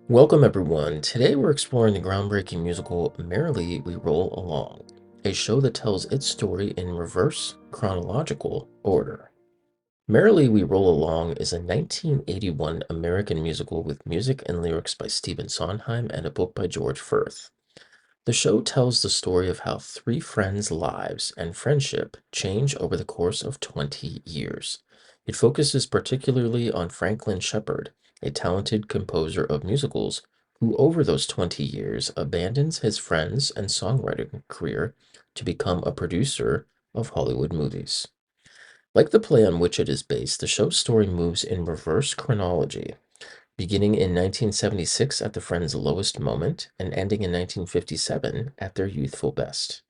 Welcome, everyone. Today we're exploring the groundbreaking musical Merrily We Roll Along, a show that tells its story in reverse chronological order. Merrily We Roll Along is a 1981 American musical with music and lyrics by Stephen Sondheim and a book by George Firth. The show tells the story of how three friends' lives and friendship change over the course of 20 years. It focuses particularly on Franklin Shepard, a talented composer of musicals who, over those 20 years, abandons his friends and songwriting career to become a producer of Hollywood movies. Like the play on which it is based, the show's story moves in reverse chronology, beginning in 1976 at the Friends' lowest moment and ending in 1957 at their youthful best.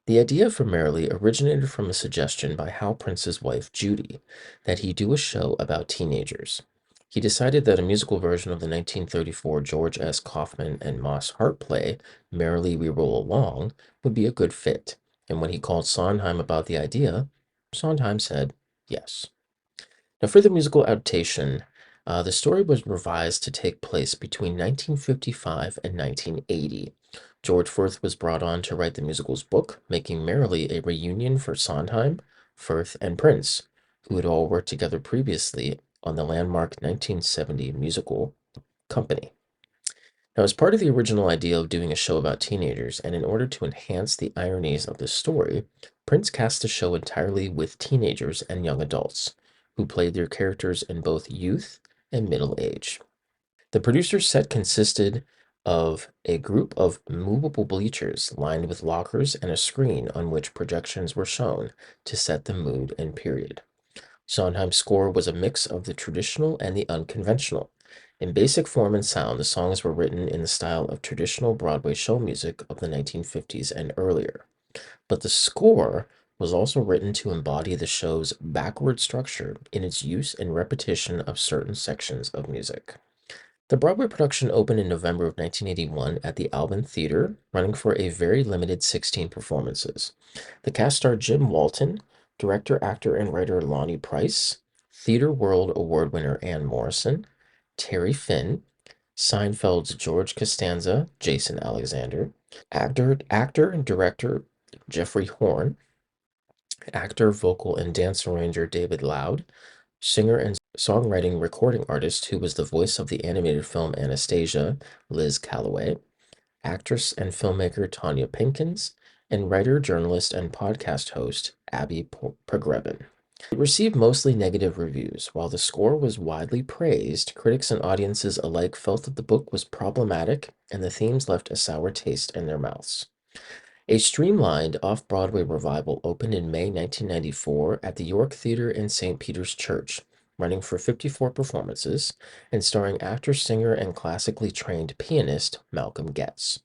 The idea for Merrily originated from a suggestion by Hal Prince's wife, Judy, that he do a show about teenagers. He decided that a musical version of the 1934 George S. Kaufman and Moss Hart play, Merrily We Roll Along, would be a good fit, and when he called Sondheim about the idea, Sondheim said yes. Now, for the musical adaptation, the story was revised to take place between 1955 and 1980. George Firth was brought on to write the musical's book, making Merrily a reunion for Sondheim, Firth, and Prince, who had all worked together previously on the landmark 1970 musical Company. Now, as part of the original idea of doing a show about teenagers, and in order to enhance the ironies of the story, Prince cast the show entirely with teenagers and young adults, who played their characters in both youth and middle age. The producer's set consisted of a group of movable bleachers lined with lockers and a screen on which projections were shown to set the mood and period. Sondheim's score was a mix of the traditional and the unconventional. In basic form and sound, the songs were written in the style of traditional Broadway show music of the 1950s and earlier. But the score was also written to embody the show's backward structure in its use and repetition of certain sections of music. The Broadway production opened in November of 1981 at the Alvin Theater, running for a very limited 16 performances. The cast starred Jim Walton, director, actor, and writer Lonnie Price, Theater World Award winner Ann Morrison, Terry Finn, Seinfeld's George Costanza, Jason Alexander, actor and director Jeffrey Horn, actor, vocal, and dance arranger David Loud, singer and songwriting recording artist who was the voice of the animated film Anastasia, Liz Callaway, actress and filmmaker Tanya Pinkins, and writer, journalist, and podcast host Abby Pogrebin. It received mostly negative reviews. While the score was widely praised, critics and audiences alike felt that the book was problematic and the themes left a sour taste in their mouths. A streamlined off-Broadway revival opened in May 1994 at the York Theatre in St. Peter's Church, running for 54 performances and starring actor, singer, and classically trained pianist Malcolm Getz.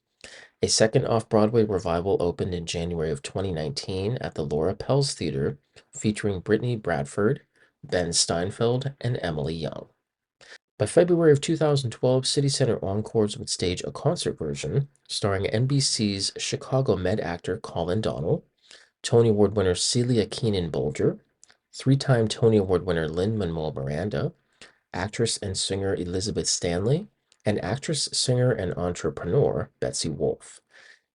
A second off-Broadway revival opened in January of 2019 at the Laura Pels Theatre, featuring Brittany Bradford, Ben Steinfeld, and Emily Young. By February of 2012, City Center Encores would stage a concert version starring NBC's Chicago Med actor Colin Donnell, Tony Award winner Celia Keenan Bolger, three-time Tony Award winner Lin-Manuel Miranda, actress and singer Elizabeth Stanley, and actress, singer, and entrepreneur Betsy Wolfe.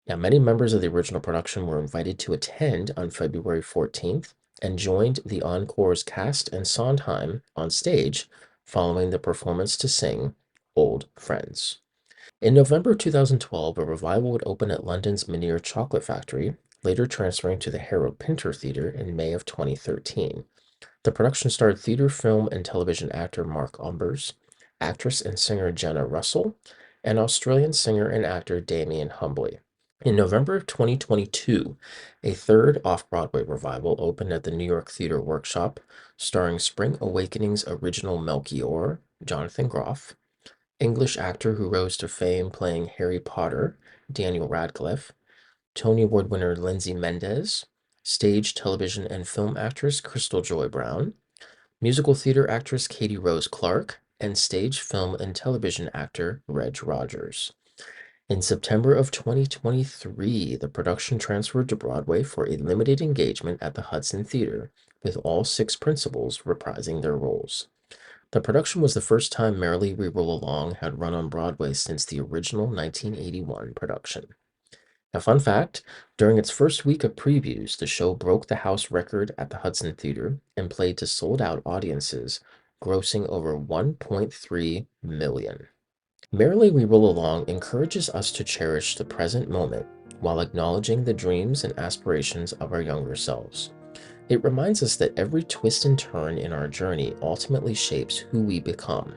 Now, many members of the original production were invited to attend on February 14th and joined the Encore's cast and Sondheim on stage following the performance to sing Old Friends. In November 2012, a revival would open at London's Meniere Chocolate Factory, later transferring to the Harold Pinter Theatre in May of 2013. The production starred theater, film, and television actor Mark Umbers, actress and singer Jenna Russell, and Australian singer and actor Damien Humbly. In November of 2022, a third off-Broadway revival opened at the New York Theater Workshop, starring Spring Awakening's original Melchior, Jonathan Groff, English actor who rose to fame playing Harry Potter, Daniel Radcliffe, Tony Award winner Lindsay Mendez, stage, television, and film actress Crystal Joy Brown, musical theater actress Katie Rose Clark, and stage, film, and television actor Reg Rogers. In September of 2023, the production transferred to Broadway for a limited engagement at the Hudson Theater, with all six principals reprising their roles. The production was the first time Merrily We Roll Along had run on Broadway since the original 1981 production. Now, fun fact, during its first week of previews, the show broke the house record at the Hudson Theater and played to sold-out audiences, grossing over 1.3 million. Merrily We Roll Along encourages us to cherish the present moment while acknowledging the dreams and aspirations of our younger selves. It reminds us that every twist and turn in our journey ultimately shapes who we become.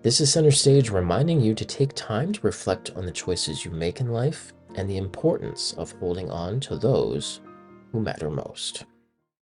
This is Center Stage reminding you to take time to reflect on the choices you make in life and the importance of holding on to those who matter most.